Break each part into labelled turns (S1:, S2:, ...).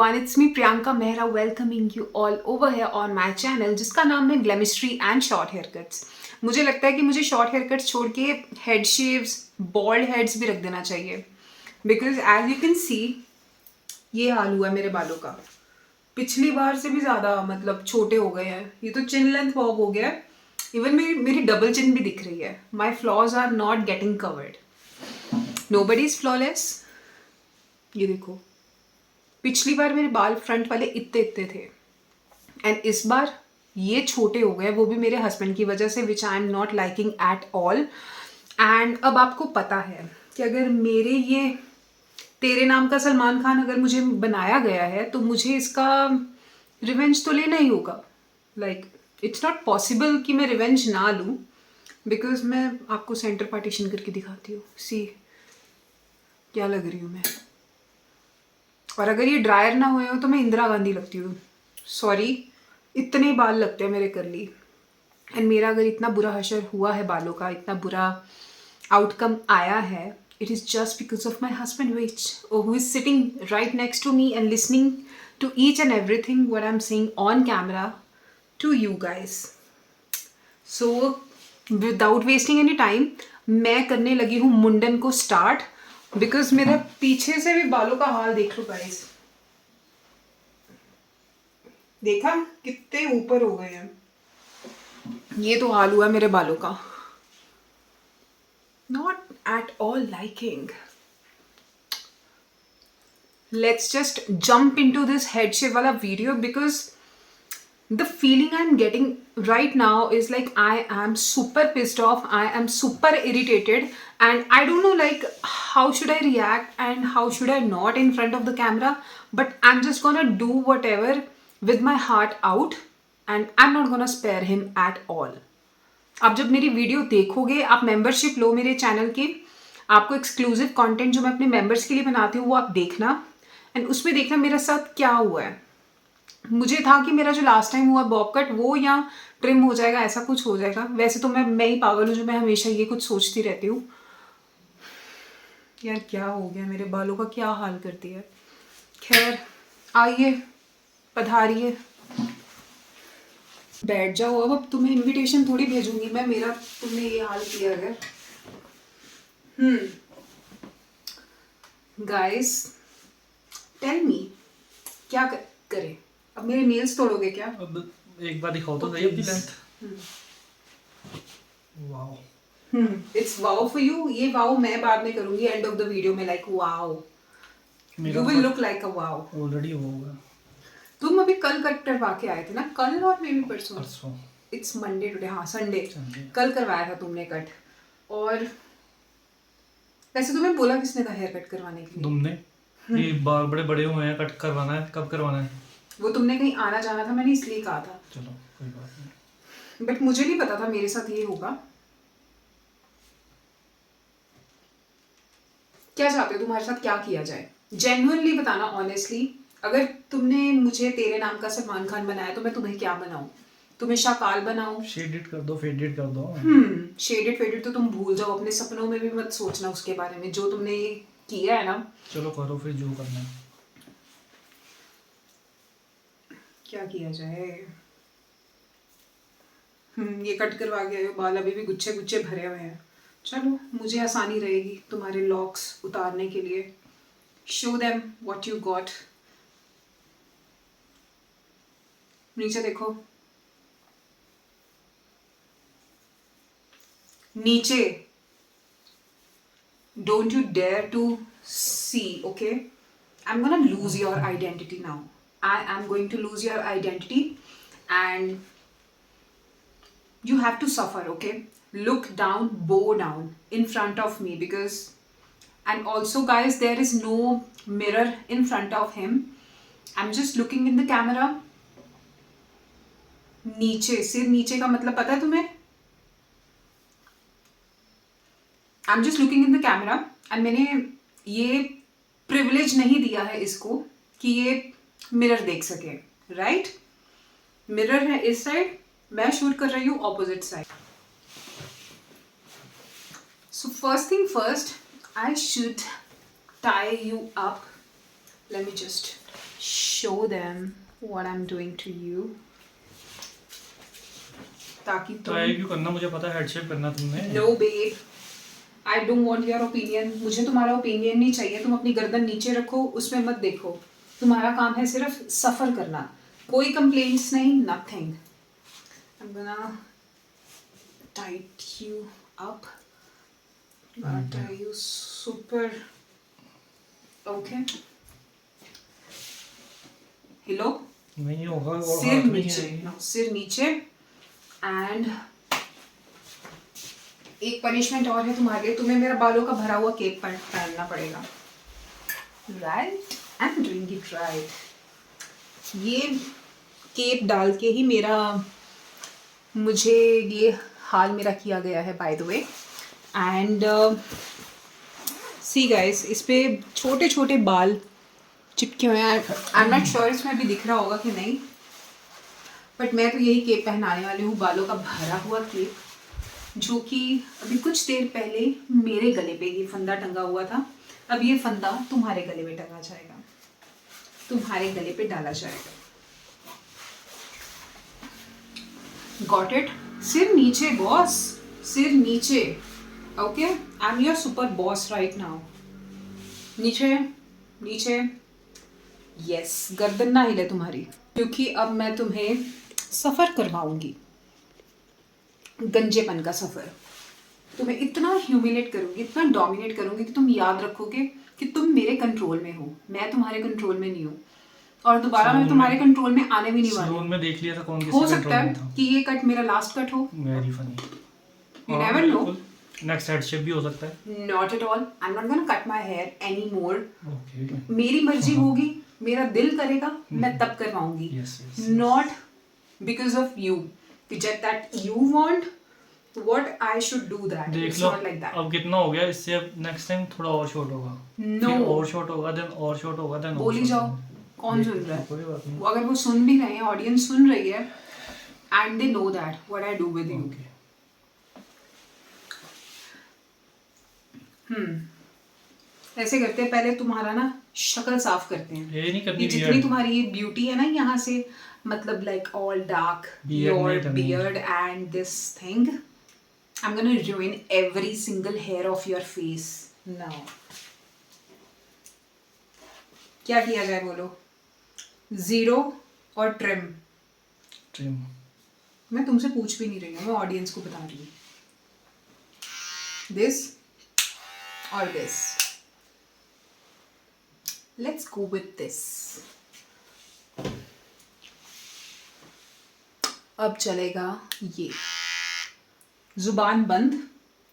S1: everyone, it's me Priyanka Mehra welcoming you all over here on my channel जिसका नाम है ग्लैमिस्ट्री and short hair cuts. मुझे लगता है कि मुझे शॉर्ट हेयर कट्स छोड़ के हेड शेव्स, बॉल्ड हेड्स भी रख देना चाहिए because as you can see ये हाल हुआ है मेरे बालों का। पिछली बार से भी ज़्यादा मतलब छोटे हो गए हैं। ये तो चिन लेंथ बॉब हो गया है। इवन मेरी डबल चिन भी दिख रही है। My flaws are not getting covered. Nobody is flawless. ये देखो, पिछली बार मेरे बाल फ्रंट वाले इतने इतने थे एंड इस बार ये छोटे हो गए, वो भी मेरे हस्बैंड की वजह से, which I am not liking at all. And अब आपको पता है कि अगर मेरे ये तेरे नाम का सलमान खान अगर मुझे बनाया गया है तो मुझे इसका रिवेंज तो लेना ही होगा। लाइक इट्स नॉट पॉसिबल कि मैं रिवेंज ना लूँ बिकॉज मैं आपको सेंटर पार्टीशन करके दिखाती हूँ। सी क्या लग रही हूँ मैं। और अगर ये ड्रायर ना हुए हो तो मैं इंदिरा गांधी लगती हूँ। सॉरी, इतने बाल लगते हैं मेरे करली। एंड मेरा अगर इतना बुरा हशर हुआ है बालों का, इतना बुरा आउटकम आया है, it is just because of my husband which who is sitting right next to me and listening to each and everything what I am saying on camera to you guys. So without wasting any time मैं करने लगी हूँ मुंडन को start because मेरे पीछे से भी बालों का हाल देख लो गाइस। देखा कितने ऊपर हो गए हैं। ये तो हाल हुआ मेरे बालों का। Not at all liking. Let's just jump into this head shape वाला video because the feeling I'm getting right now is like I am super pissed off, I am super irritated, and I don't know like how should I react and how should I not in front of the camera, but I'm just gonna do whatever with my heart out and I'm not gonna spare him at all. आप जब मेरी video देखोगे, आप membership लो मेरे channel की, आपको exclusive content जो मैं अपने मेंबर्स के लिए बनाती हूँ वो आप देखना एंड उसमें देखना मेरे साथ क्या हुआ है। मुझे था कि मेरा जो लास्ट टाइम हुआ बॉब कट वो या ट्रिम हो जाएगा, ऐसा कुछ हो जाएगा। वैसे तो मैं ही पागल हूँ जो मैं हमेशा ये कुछ सोचती रहती हूँ। यार क्या हो गया मेरे बालों का, क्या हाल करती है। खैर आइए, पधारिए, बैठ जाओ। अब तुम्हें इनविटेशन थोड़ी भेजूंगी मैं, मेरा तुमने ये हाल किया अगर। गाइस टेल मी क्या करें। अब मेरे नेल्स तोड़ोगे क्या?
S2: अब एक बार दिखाओ तो सही अपनी length. Wow,
S1: it's wow for you. ये वाओ मैं बाद में करूंगी एंड ऑफ द वीडियो में, like wow you will look like a wow.
S2: Already होगा।
S1: तुम अभी कल कट करवा के आए थे ना, कल और मे भी परसों।
S2: परसों।
S1: इट्स मंडे टुडे, हाँ संडे। कल करवाया था तुमने कट। और वैसे तुम्हें बोला किसने था हेयर कट करवाने के लिए?
S2: तुमने। ये बाल बड़े बड़े हुए हैं, कट करवाना है, कब करवाना है?
S1: वो तुमने कहीं आना जाना था, मैंने इसलिए कहा था।
S2: चलो कोई बात नहीं।
S1: बट मुझे नहीं पता था मेरे साथ ये होगा। क्या चाहते हो, तुम्हारे साथ क्या किया जाए? जेन्युइनली बताना, ऑनेस्टली। अगर तुमने मुझे तेरे नाम का सलमान खान बनाया तो मैं तुम्हें क्या बनाऊं? तुम्हें शाकाल बनाऊं?
S2: शेडेड कर दो, फेडेड कर दो।
S1: शेडेड फेडेड तो तुम भूल जाओ, अपने सपनों में भी मत सोचना उसके बारे में, जो तुमने ये किया है ना।
S2: चलो करो फिर जो करना है।
S1: क्या किया जाए? ये कट करवा के आए हो, बाल अभी भी गुच्छे गुच्छे भरे हुए हैं। चलो मुझे आसानी रहेगी तुम्हारे लॉक्स उतारने के लिए। Show them what you got. नीचे देखो, नीचे। Don't you dare to see, okay? I am gonna lose your identity now. I am going to lose your identity and you have to suffer, okay? Look down, bow down in front of me because, and also guys, there is no mirror in front of him. I'm just looking in the camera. नीचे, सिर नीचे का मतलब पता है तुम्हें? I'm just looking in the camera and मैंने ये प्रिविलेज नहीं दिया है इसको कि ये मिरर देख सके, राइट? मिरर है इस साइड, मैं शूट कर रही हूँ opposite side. So first thing first, I should tie you up. Let me just show them what I'm doing to you, ताकि
S2: तो ये क्यों करना, मुझे पता है हेड शेप करना तुमने।
S1: No babe, I don't want your opinion, मुझे तुम्हारा ओपिनियन नहीं चाहिए। तुम अपनी गर्दन नीचे रखो, उसमें मत देखो। तुम्हारा काम है सिर्फ सफ़र करना, कोई कंप्लेंट्स नहीं, nothing. I am gonna tight you up, tie you super, okay, हिलो,
S2: नहीं होगा, और
S1: सिर
S2: हाथ में ही
S1: नीचे,
S2: आएगी।
S1: सिर नीचे। एंड एक पनिशमेंट और है तुम्हारे लिए, तुम्हें मेरा बालों का भरा हुआ केप पहनना पड़ेगा। Right, I am doing it right. ये केप डाल के ही मुझे ये हाल मेरा किया गया है, bye the way. And see guys, इस पे छोटे छोटे बाल चिपके हुए हैं। आई एम नॉट श्योर इसमें भी दिख रहा होगा कि नहीं, बट मैं तो यही केप पहनाने वाली हूँ, बालों का भरा हुआ केप, जो कि अभी कुछ देर पहले मेरे गले पे ये फंदा टंगा हुआ था। अब ये फंदा तुम्हारे गले में टंगा जाएगा, तुम्हारे गले पे डाला जाएगा। Got it? सिर नीचे बॉस, सिर नीचे। Okay, I am your super boss right now. नीचे नीचे, यस। गर्दन ना हिले तुम्हारी, क्योंकि अब मैं तुम्हें सफ़र करवाऊंगी, गंजेपन का सफ़र। तुम्हें इतना ह्यूमिलेट करूंगी, इतना डोमिनेट करूंगी कि तुम याद रखोगे कि तुम मेरे कंट्रोल में हो, मैं तुम्हारे कंट्रोल में नहीं हूँ। और दोबारा मैं तुम्हारे कंट्रोल में आने भी नहीं वाली।
S2: सलून में देख लिया था कौन किसके
S1: हो सकता
S2: कंट्रोल में
S1: है
S2: था।
S1: कि ये कट मेरा लास्ट कट हो।
S2: Very funny.
S1: You never know.
S2: Next head shape भी हो सकता है।
S1: Not at all. I'm not gonna cut my hair anymore.
S2: Okay.
S1: मेरी मर्जी होगी, मेरा दिल करेगा, मैं तब करवाऊंगी।
S2: Yes, yes,
S1: Not because of you. That you want, what I should do that.
S2: देख
S1: It's
S2: low
S1: not like that.
S2: अब कितना हो गया, इससे अब नेक्स्ट टाइम थोड़ा और शॉर्ट होगा।
S1: No.
S2: फिर और शॉर्ट होगा, देन और शॉर्ट होगा, देन और
S1: बोली
S2: short
S1: जाओ,
S2: होगा।
S1: कौन सुन रहा है?
S2: कोई बात नहीं।
S1: अगर वो सुन भी रहे हैं, ऑडियंस सुन रही है, and they know that what I do with you.
S2: Okay.
S1: ऐसे करते हैं, पहले तुम्हारा ना शक्ल साफ करते हैं।
S2: ये नहीं करनी
S1: ये जितनी
S2: beard।
S1: तुम्हारी ये ब्यूटी है ना यहाँ से, मतलब like all dark,
S2: Beard
S1: your
S2: नहीं करनी।
S1: Beard and this thing, I am gonna ruin every single hair of your face now. क्या किया जाए बोलो? जीरो और ट्रिम?
S2: ट्रिम।
S1: मैं तुमसे पूछ भी नहीं रही हूँ, मैं ऑडियंस को बता रही हूँ। दिस और this, let's go with this. अब चलेगा ये, जुबान बंद,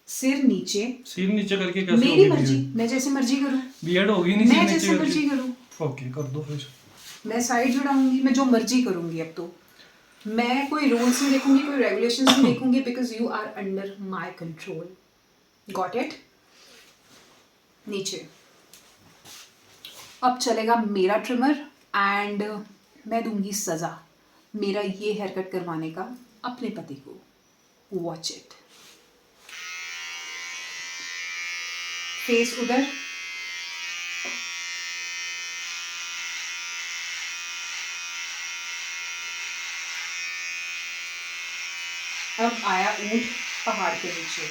S1: सिर नीचे,
S2: सिर नीचे करके कैसे
S1: मेरी
S2: होगी
S1: मर्जी,
S2: beard?
S1: मैं जैसे मर्जी करूँ,
S2: बियर्ड होगी नहीं
S1: मैं
S2: सिर
S1: जैसे
S2: नीचे
S1: मर्जी
S2: करके।
S1: करूँ,
S2: ओके कर दो फिर।
S1: मैं साइड जुड़ाऊंगी, मैं जो मर्जी करूंगी। अब तो मैं कोई रूल्स नहीं देखूंगी, कोई रेगुलेशंस नहीं देखूंगी, because you are under my control. Got it? नीचे। अब चलेगा मेरा ट्रिमर, एंड मैं दूंगी सजा मेरा ये हेयर कट करवाने का अपने पति को। Watch it. फेस उधर, अब आया ऊंट पहाड़ के नीचे।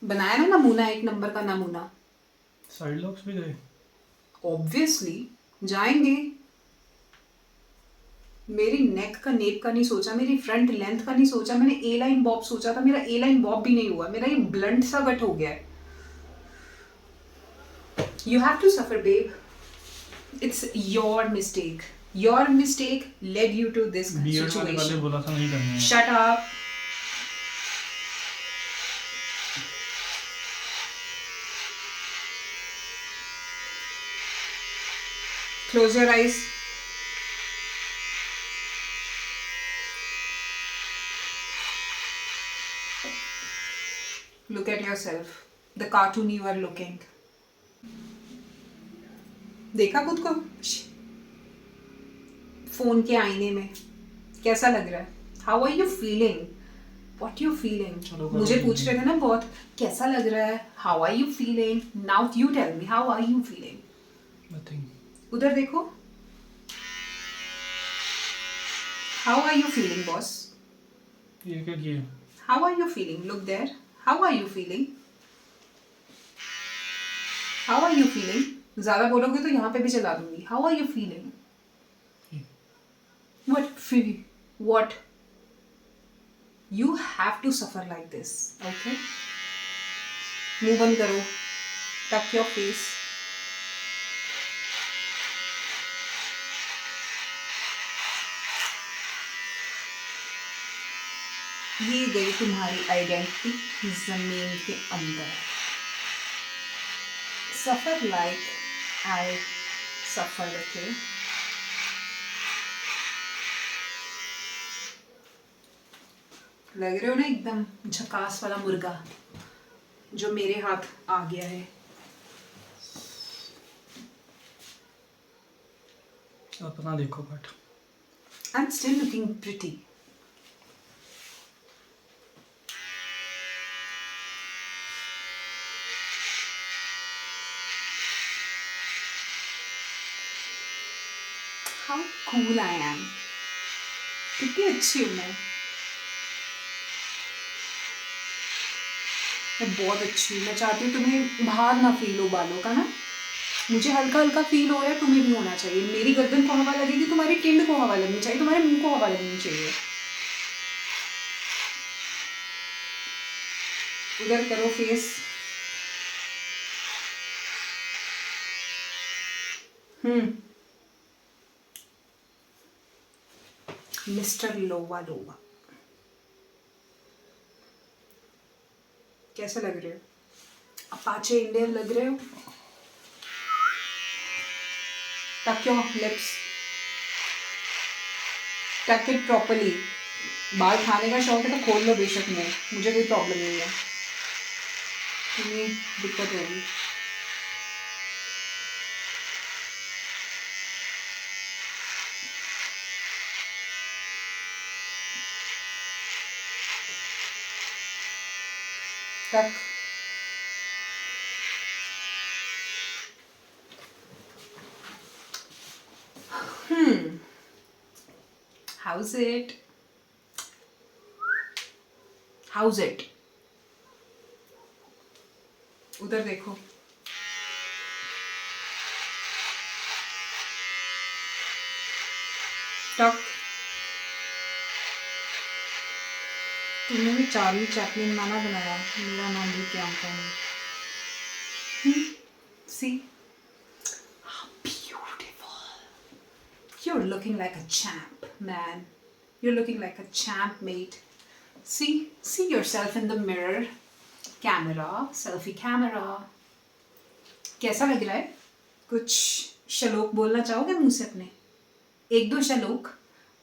S1: बनाया ना नमूना, एक नंबर का नमूना।
S2: साइड लॉक्स भी गए।
S1: ऑब्वियसली जाएंगे। मेरी नेक का नेप का नहीं सोचा, मेरी फ्रंट लेंथ का नहीं सोचा, मैंने ए लाइन बॉब सोचा था, मेरा ए लाइन बॉब भी नहीं हुआ, मेरा ये ब्लंट सा कट हो गया है। You have to suffer, babe. It's your mistake. Your mistake led you to this
S2: beard वाले वाले
S1: situation.
S2: बोला था नहीं करना है।
S1: Shut up. Close your eyes. Look at yourself. The cartoon you are looking. देखा खुद को फोन के आईने में? कैसा लग रहा है? How are you feeling? What you feeling?
S2: चलो करो
S1: मुझे पूछ
S2: जल्दी।
S1: रहे थे ना बहुत कैसा लग रहा है, how are you feeling, now you tell me how are you feeling.
S2: Nothing.
S1: उधर देखो, how are you feeling boss?
S2: ये क्या किया?
S1: How are you feeling? Look there, how are you feeling? How are you feeling? ज्यादा बोलोगे तो यहाँ पे भी चला दूंगी। How are you feeling? What feel? What? You have to suffer like this, okay? मुंह बंद करो, tuck your face. ये गई तुम्हारी आइडेंटिटी जमीन के अंदर। Suffer like I suffered, okay? लग रहे हो ना एकदम झकास वाला मुर्गा जो मेरे हाथ आ गया है।
S2: अपना देखो but.
S1: I'm still looking pretty. How cool I am. कितनी अच्छी हूँ मैं बहुत अच्छी हूँ। मैं चाहती हूँ तुम्हें भार ना फील हो बालों का ना। मुझे हल्का हल्का फील हो रहा है, तुम्हें भी होना चाहिए। मेरी गर्दन को हवा लगेगी, तुम्हारी टिंड को हवा लगनी चाहिए, तुम्हारे मुंह को हवा लगनी चाहिए। उधर करो फेस। मिस्टर लोवा लोवा कैसे लग रहे हो? अपाचे इंडियन लग रहे हो। टक योर लिप्स, टक इट प्रॉपर्ली। बाल खाने का शौक है तो खोल लो बेशक मुंह, मुझे कोई प्रॉब्लम नहीं है। तुम्हें दिक्कत होगी। टक How's it? How's it? उधर देखो। टक। तुमने भी चार्ली चैपलिन गाना बनाया, मेरा नाम भी क्या नहीं। See? How beautiful. You're looking like a champ, man. You're looking like a champ, mate. See yourself in the mirror. Camera, selfie camera. कैसा लग रहा है? कुछ श्लोक बोलना चाहोगे मुंह से अपने? एक दो श्लोक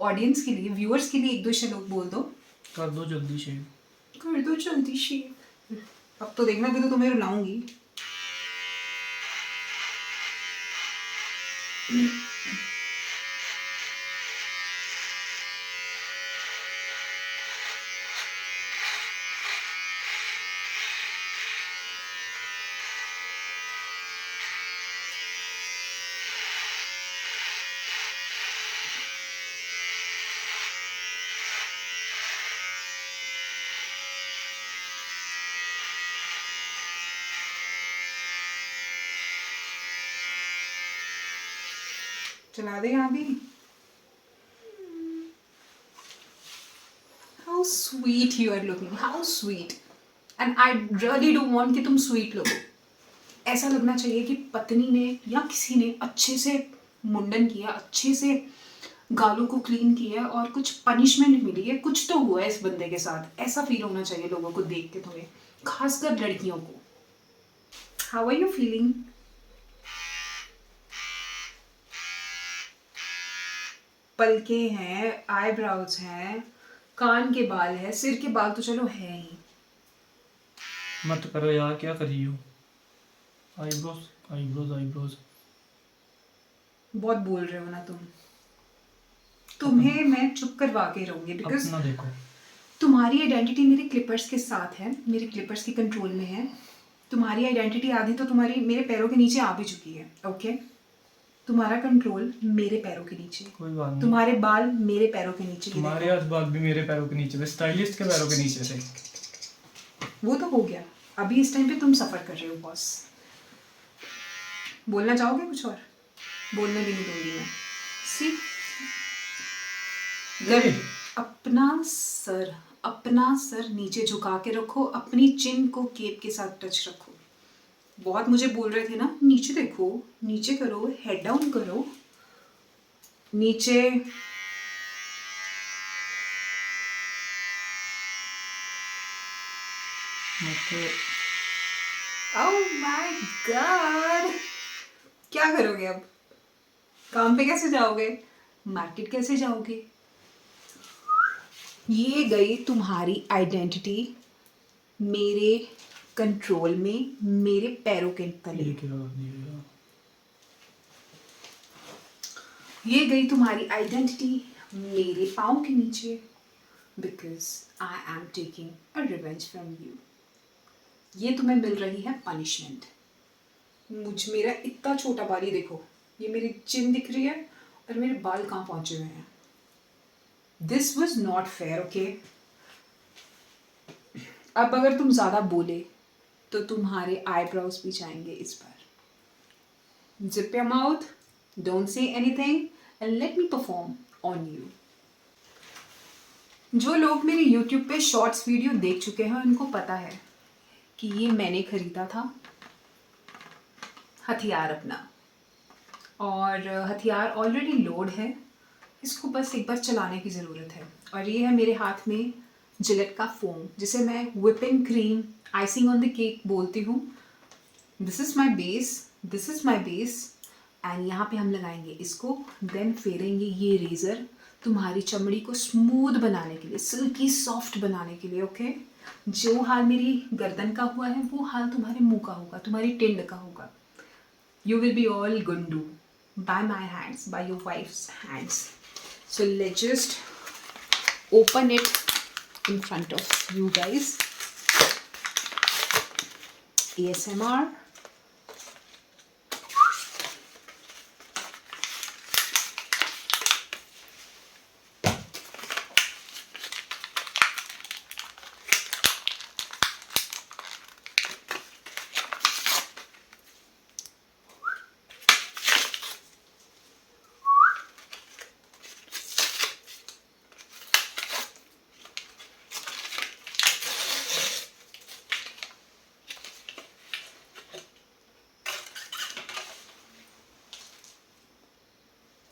S1: ऑडियंस के लिए, व्यूअर्स के लिए एक दो श्लोक बोल दो।
S2: कर दो जल्दी शेव।
S1: कर दो जल्दी शेव। अब तो देखना भी तो तुम्हें रुलाऊंगी। चला दे यहाँ भी। How sweet you are looking. How sweet. And I really do want कि तुम sweet लगो। ऐसा लगना चाहिए कि पत्नी ने या किसी ने अच्छे से मुंडन किया, अच्छे से गालों को क्लीन किया और कुछ पनिशमेंट मिली है, कुछ तो हुआ है इस बंदे के साथ। ऐसा फील होना चाहिए लोगों को देख के तुम्हें, खासकर लड़कियों को। How are you feeling? पलके हैं, आईब्राउज हैं, कान के बाल है, सिर के बाल तो चलो है ही।
S2: मत करो यार, क्या कर रही हो? Eyebrows eyebrows eyebrows.
S1: बहुत बोल रहे हो ना तुम। तुम्हें मैं चुप करवा के रहूंगी बिकॉज
S2: अपना देखो।
S1: तुम्हारी आइडेंटिटी मेरे क्लिपर्स के साथ है, मेरे क्लिपर्स के कंट्रोल में है। तुम्हारी आइडेंटिटी आधी तो तुम्हारी मेरे पैरों के नीचे आ भी चुकी है। ओके, तुम्हारा कंट्रोल मेरे पैरों के नीचे,
S2: कोई बात नहीं।
S1: तुम्हारे बाल मेरे पैरों के नीचे, ये
S2: तुम्हारे
S1: देखो।
S2: आज बात भी मेरे पैरों के नीचे, स्टाइलिस्ट के पैरों के नीचे से।
S1: वो तो हो गया, अभी इस टाइम पे तुम सफर कर रहे हो बॉस। बोलना चाहोगे कुछ और? बोलने भी नहीं दूंगी मैं। सी,
S2: अरे,
S1: अपना सर नीचे झुका के रखो, अपनी चिन को केप के साथ टच रखो। बहुत मुझे बोल रहे थे ना, नीचे देखो, नीचे करो, हेड डाउन करो, नीचे। ओह माय गॉड, क्या करोगे अब? काम पे कैसे जाओगे? मार्केट कैसे जाओगे? ये गई तुम्हारी आइडेंटिटी मेरे कंट्रोल में, मेरे पैरों के तले।
S2: ये क्या कर दिया?
S1: ये गई तुम्हारी आइडेंटिटी मेरे पाँव के नीचे, because I am taking a revenge from you. ये तुम्हें मिल रही है पनिशमेंट। मेरा इतना छोटा बाल, ही देखो, ये मेरी चिन दिख रही है और मेरे बाल कहाँ पहुंचे हुए हैं। This was not fair. Okay, अब अगर तुम ज्यादा बोले तो तुम्हारे आईब्रोज भी जाएंगे इस बार। Zip your mouth, don't say anything and let me perform on you. जो लोग मेरे YouTube पे शॉर्ट्स वीडियो देख चुके हैं उनको पता है कि ये मैंने खरीदा था हथियार अपना, और हथियार ऑलरेडी लोड है, इसको बस एक बार चलाने की ज़रूरत है। और ये है मेरे हाथ में जिलेट का फोम, जिसे मैं whipping cream, icing on the cake बोलती हूँ। This is my base, this is my base, and यहाँ पे हम लगाएंगे इसको, देन फेरेंगे ये रेज़र तुम्हारी चमड़ी को स्मूथ बनाने के लिए, सिल्की सॉफ्ट बनाने के लिए। ओके, जो हाल मेरी गर्दन का हुआ है वो हाल तुम्हारे मुंह का होगा, तुम्हारी टिंड का होगा। You will be all gundu by my hands, by your wife's hands. So let's just open it in front of you guys. ASMR.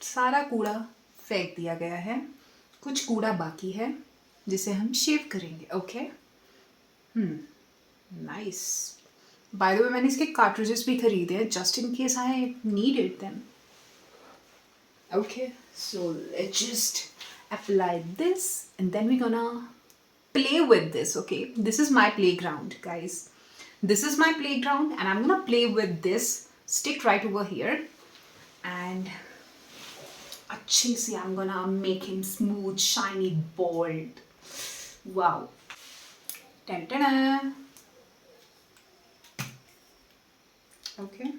S1: सारा कूड़ा फेंक दिया गया है, कुछ कूड़ा बाकी है जिसे हम शेव करेंगे। Okay, nice. By the way मैंने इसके कार्ट्रिजेस भी खरीदे हैं just in case I needed them. Okay, so let's just apply this and then we gonna play with this. Okay, this is my playground, guys. This is my playground and I'm gonna play with this stick right over here, and अच्छे से I'm gonna make him smooth, shiny, bald. Wow. Dun, dun, dun. Okay.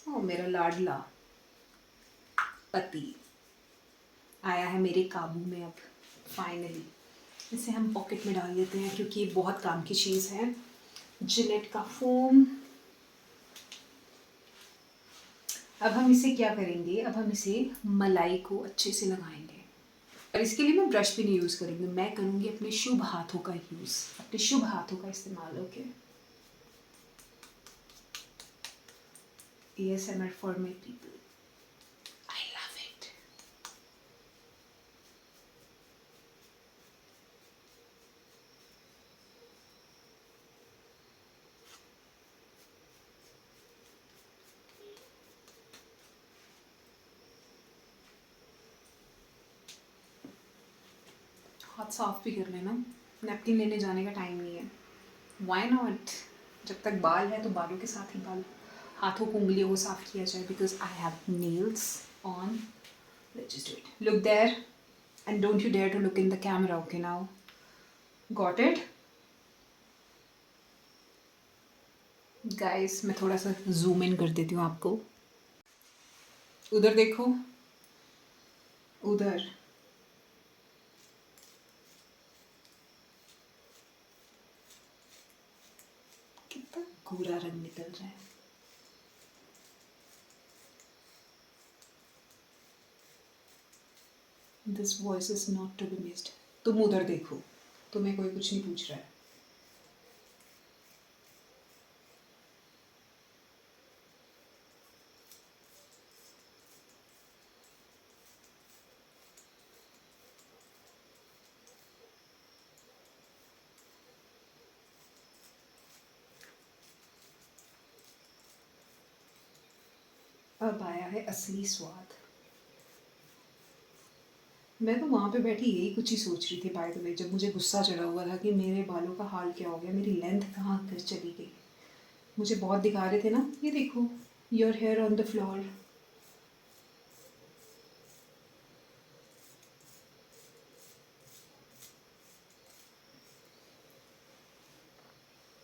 S1: ओ मेरा लाडला पति आया है मेरे काबू में अब फाइनली। इसे हम पॉकेट में डाल देते हैं क्योंकि ये बहुत काम की चीज़ है। जिलेट का फोम। अब हम इसे क्या करेंगे, अब हम इसे मलाई को अच्छे से लगाएंगे, और इसके लिए मैं ब्रश भी नहीं यूज़ करूँगी, मैं करूँगी अपने शुभ हाथों का यूज़, अपने शुभ हाथों का इस्तेमाल। Okay, ASMR for my people. I love it. हाथ साफ भी कर लेना, नैपकिन लेने जाने का टाइम नहीं है। Why not? जब तक बाल है तो बालों के साथ ही बाल हाथों को उंगलियों को साफ किया जाए because I have nails on. Let's just do it. Look there and don't you dare to look in the camera. Okay now got it guys. मैं थोड़ा सा जूम इन कर देती हूँ आपको. उधर देखो, उधर. कितना गोरा रंग निकल रहा है. This voice is not to be missed. तुम उधर देखो, तुम्हें कोई कुछ नहीं पूछ रहा है. अब आया है असली स्वाद. मैं तो वहाँ पे बैठी यही कुछ ही सोच रही थी बाय द वे, जब मुझे गुस्सा चढ़ा हुआ था कि मेरे बालों का हाल क्या हो गया, मेरी लेंथ कहाँ कर चली गई. मुझे बहुत दिखा रहे थे ना. ये देखो, your hair on the floor.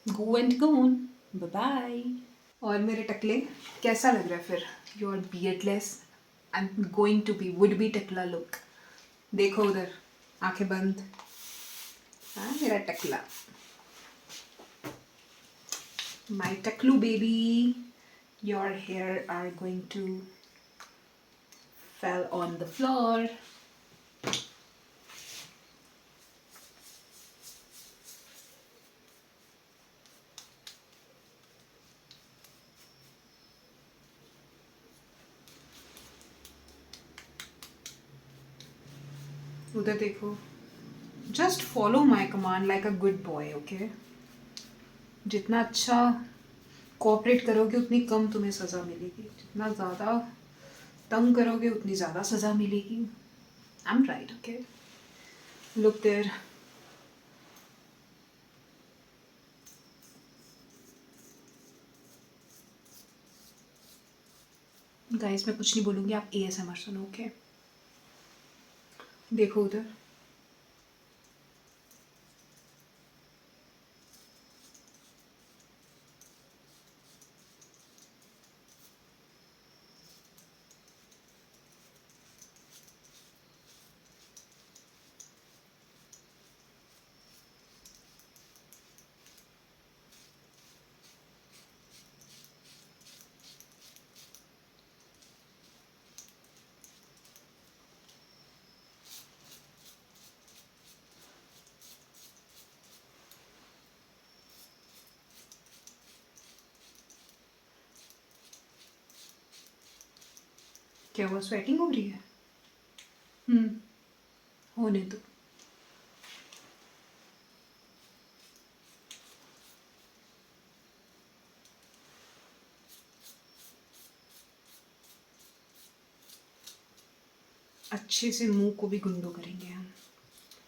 S1: Go and gone. Bye bye. और मेरे टकले कैसा लग रहा है फिर? You are beardless. I am going to be would be टकला लुक. देखो उधर, आंखें बंद. हाँ मेरा टकला, माय टकलू baby. Your hair are going to fall on the floor. उधर देखो. Just follow my command like a good boy. Okay, जितना अच्छा कोऑपरेट करोगे उतनी कम तुम्हें सज़ा मिलेगी. जितना ज़्यादा तंग करोगे उतनी ज़्यादा सज़ा मिलेगी. I am right. Okay, look there. Guys मैं कुछ नहीं बोलूँगी, आप ASMR सुनो. ओके, देखो उधर. क्या हुआ, स्वेटिंग हो रही है? होने दो. अच्छे से मुंह को भी गुंडो करेंगे हम.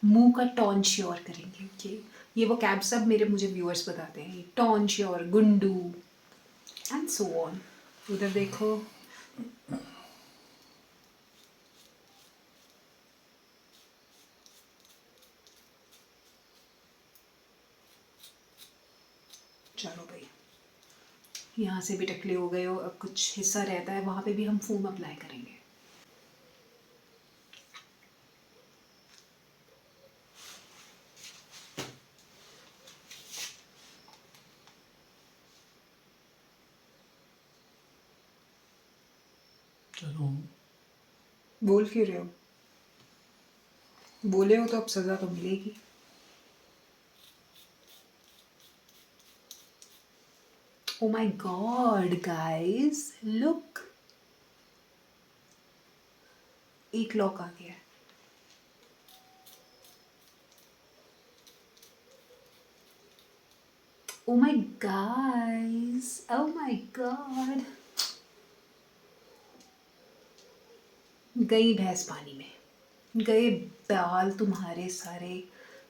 S1: मुंह का टॉन श्योर करेंगे. ओके, ये वो कैब सब मेरे मुझे व्यूअर्स बताते हैं. टॉन श्योर, गुंडू एंड सो ऑन. उधर देखो. चलो भाई, यहाँ से भी टकले हो गए हो. अब कुछ हिस्सा रहता है, वहाँ पे भी हम फोम अप्लाई करेंगे.
S2: चलो.
S1: बोल क्यों रहे हो? बोले हो तो अब सज़ा तो मिलेगी. Oh my God guys, look. एक लॉक आ गया. Oh my guys, oh my God. गई भैंस पानी में, गए बाल तुम्हारे सारे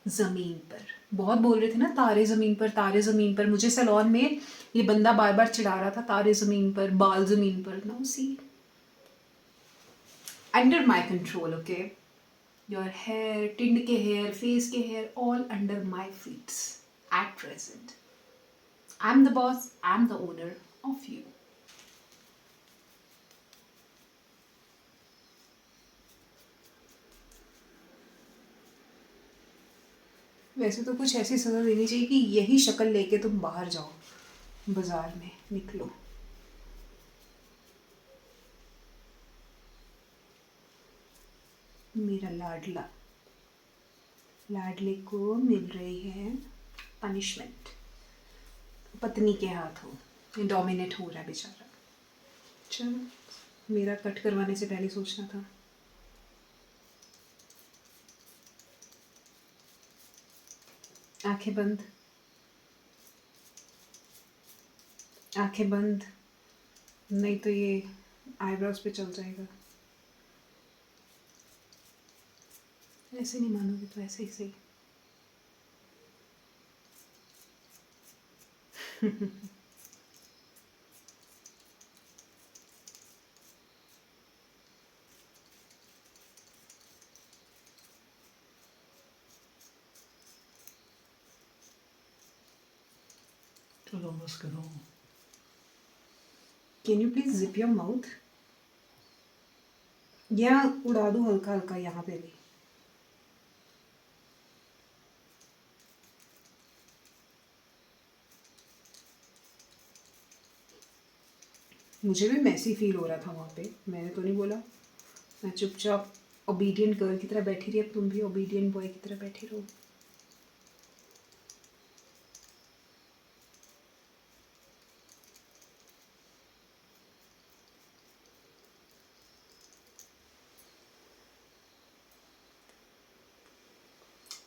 S1: ज़मीन पर. बहुत बोल रहे थे ना तारे ज़मीन पर, तारे ज़मीन पर। मुझे सैलून में ये बंदा बार बार चिढ़ा रहा था, तारे ज़मीन पर, बाल ज़मीन पर। Now see, under my control, okay. Your hair, टिंड के हेयर, फेस के hair, all under my feets at present. I am the boss, I am the owner of you. वैसे तो कुछ ऐसी सज़ा देनी चाहिए कि यही शक्ल लेके तुम बाहर जाओ, बाजार में निकलो। मेरा लाडला, लाडले को मिल रही है पनिशमेंट पत्नी के हाथों। डोमिनेट हो रहा है बेचारा। चलो, मेरा कट करवाने से पहले सोचना था। आंखें बंद, आंखें बंद, नहीं तो ये आईब्रोज पे चल जाएगा। ऐसे नहीं मानोगे तो ऐसे ही सही।
S2: चलो बस करो।
S1: Can you please zip your mouth? या उड़ा दो हल्का हल्का यहाँ पे भी। मुझे भी मैसी फील हो रहा था वहाँ पे, मैंने तो नहीं बोला। मैं चुपचाप ओबीडियंट गर्ल की तरह बैठी रही। अब तुम भी ओबीडियंट बॉय की तरह बैठे रहो।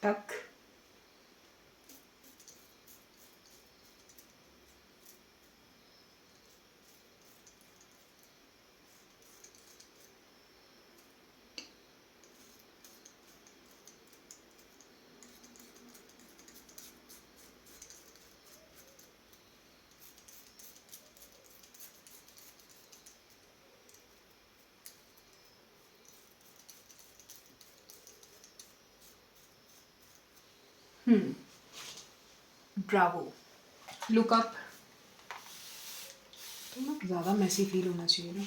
S1: टक। ब्रावो। Look up. तो ना ज़्यादा मैसी फील होना चाहिए ना।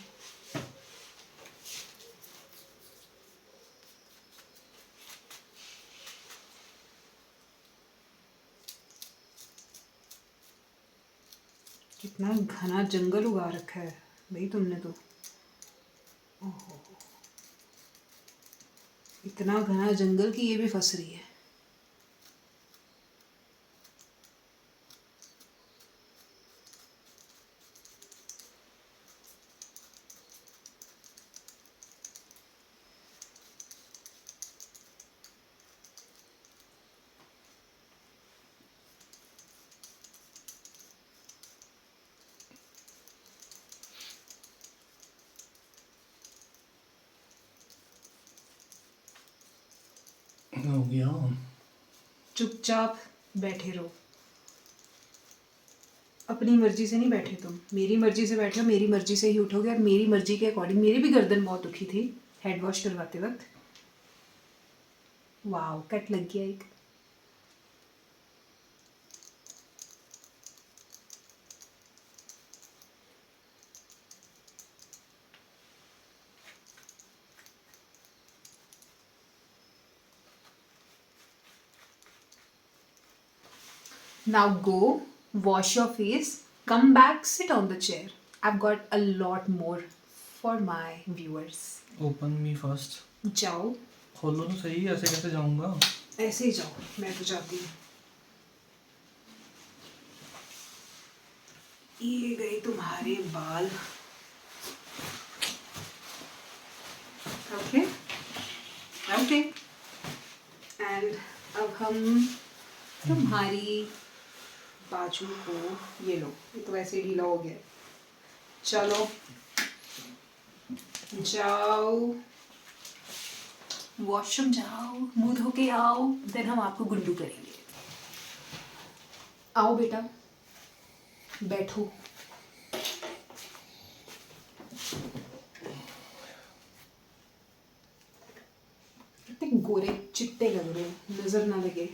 S1: कितना घना जंगल उगा रखा है भाई तुमने तो। ओहो, इतना घना जंगल कि ये भी फंस रही है।
S2: हो गया।
S1: चुपचाप बैठे रहो। अपनी मर्जी से नहीं बैठे तुम, मेरी मर्जी से बैठे हो। मेरी मर्जी से ही उठोगे और मेरी मर्जी के अकॉर्डिंग। मेरी भी गर्दन बहुत दुखी थी हेड वॉश करवाते वक्त। वाह, कट लग गया एक। Now go, wash your face, come back, sit on the chair. I've got a lot more for my viewers.
S2: Open me first.
S1: जाओ,
S2: खोलो तो सही, ऐसे कैसे जाऊंगा?
S1: ऐसे ही जाओ, मैं तो जाती हूँ। ये गए तुम्हारे बाल। Okay okay. एंड अब हम तुम्हारी बाजू को, ये लो, ये तो वैसे ही ढीला हो गया है। चलो जाओ, वॉशरूम जाओ, मुंह धो के आओ, देन हम आपको गुंडू करेंगे। आओ बेटा, बैठो। कितने गोरे चिट्टे लग रहे हो, नजर ना लगे।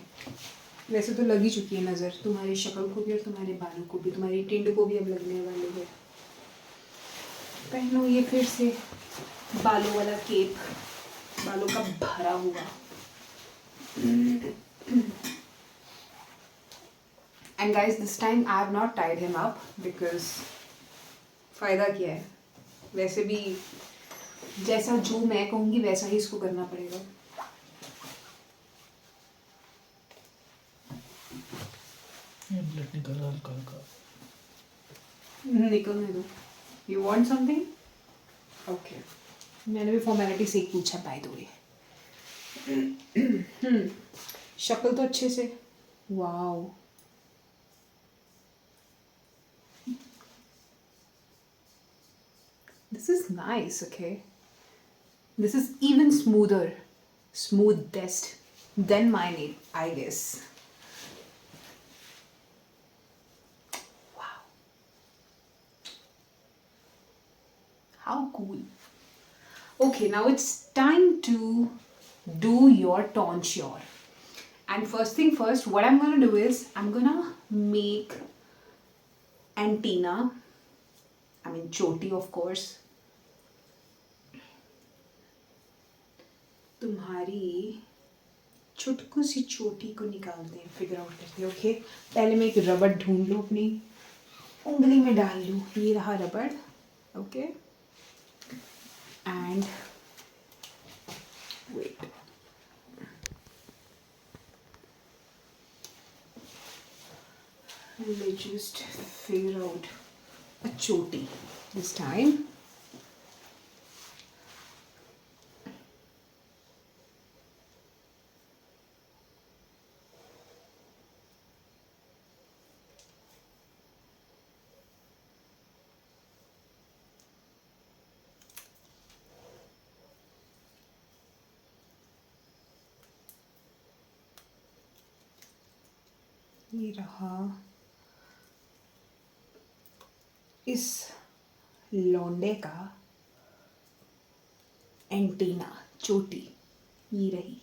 S1: वैसे तो लग ही चुकी है नजर, तुम्हारी शक्ल को भी और तुम्हारे बालों को भी, तुम्हारी टिंड को भी अब लगने वाली है। पहनो ये फिर से बालों वाला केप, बालों का भरा हुआ। And guys this time I have not Tide him up because फ़ायदा क्या है, वैसे भी जैसा जो मैं कहूँगी वैसा ही इसको करना पड़ेगा।
S2: ये ब्लड निकल रहा है हल्का हल्का।
S1: निकलने दो। You want something? ओके, मैंने भी फॉर्मेलिटी से ही पूछा बाय द वे। शक्ल तो अच्छे से, wow. This is nice, okay? This is even smoothest than my nail, I guess. Wow. How cool. Okay, now it's time to do your tonsure. And first thing first, what I'm gonna do is I'm gonna make antenna. I mean choti, of course. तुम्हारी चुटकू सी चोटी को निकालते हैं, figure out करते हैं। Okay, पहले मैं एक रबड़ ढूंढ लूँ, अपनी उंगली में डाल लूँ। ये रहा रबड़। Okay, and wait, let's just figure out a choti this time. ये रहा इस लौंडे का एंटीना, चोटी। ये रही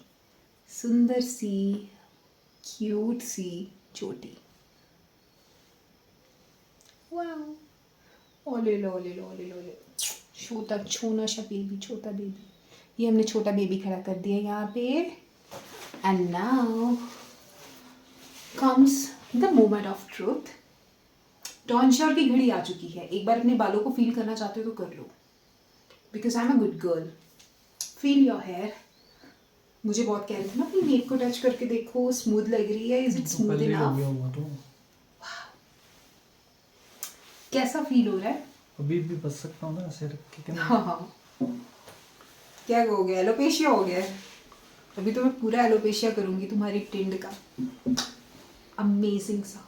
S1: सुंदर सी क्यूट सी चोटी। वाओ, ओले लो ओले लो ओले लो ओले। छोटा छोना सा बेबी, छोटा बेबी। ये हमने छोटा बेबी खड़ा कर दिया यहाँ पे। And now comes the moment of truth. टॉन्श्योर की घड़ी आ चुकी है। एक बार अपने बालों को फील करना चाहते हो तो कर लो, because I am a good girl. Feel your hair. मुझे बहुत कह रहे थे ना अपनी नेक को टच करके देखो, स्मूथ लग रही है। इज इट स्मूथ
S2: पहले हो
S1: इनफ?
S2: गया हुआ तो
S1: कैसा फील हो रहा है?
S2: अभी भी बच सकता हूँ ना ऐसे रख के क्या?
S1: हाँ हाँ, क्या हो गया? एलोपेशिया हो गया है। अभी तो मैं पूरा एलोपेशिया करूंगी तुम्हारी टिंड का। अमेजिंग सा।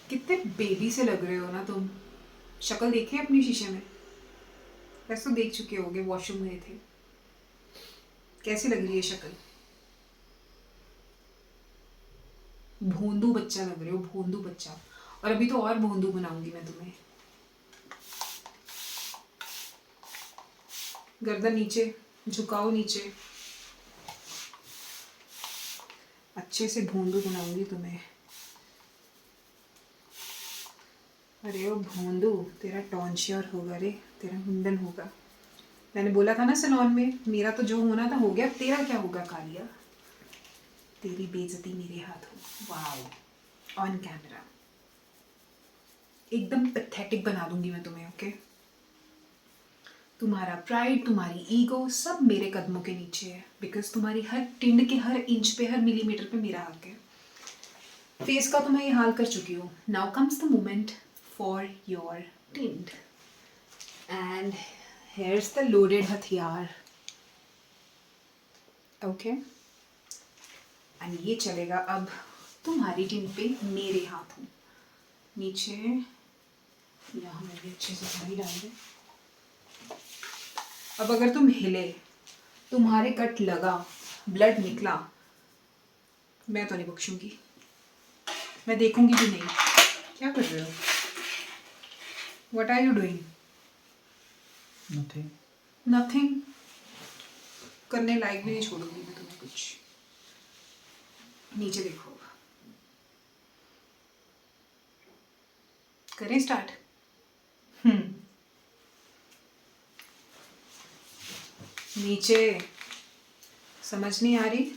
S1: कितने बेबी से लग रहे हो ना तुम। शक्ल देखी है अपनी शीशे में? वैसे तो देख चुके होगे, वॉशरूम में थे। कैसी लग रही है शक्ल? भोंदू बच्चा लग रहे हो, भोंदू बच्चा। और अभी तो और भोंदू बनाऊंगी मैं तुम्हें। गर्दन नीचे झुकाओ, नीचे। अच्छे से भोंदू बनाऊंगी तुम्हें। अरे ओ भोंदू, तेरा टॉन्श्योर होगा रे, तेरा मुंडन होगा। मैंने बोला था ना सैलून में, मेरा तो जो होना था हो गया, तेरा क्या होगा कालिया? तेरी बेइज्जती मेरे हाथों। Wow, on camera. एकदम पैथेटिक बना दूंगी मैं तुम्हें, ओके? तुम्हारा प्राइड, तुम्हारी ईगो सब मेरे कदमों के नीचे है, बिकॉज तुम्हारी हर टिंड के हर इंच पे, हर मिलीमीटर पे मेरा हक है। फेस का तो मैं ये हाल कर चुकी हूँ। Now comes the moment for your tinned, and hairs the loaded हथियार। ओके, एंड ये चलेगा अब तुम्हारी टिंड पे मेरे हाथों। नीचे यहाँ मैं भी अच्छे से पानी डाल दें। अब अगर तुम हिले, तुम्हारे कट लगा, ब्लड निकला, मैं तो नहीं बख्शूंगी। मैं देखूंगी भी नहीं। क्या कर रहे हो? What are you doing?
S2: Nothing.
S1: Nothing. करने लायक भी नहीं छोड़ूंगी मैं तुम्हें कुछ। नीचे देखो। करें स्टार्ट? नीचे। समझ नहीं आ रही?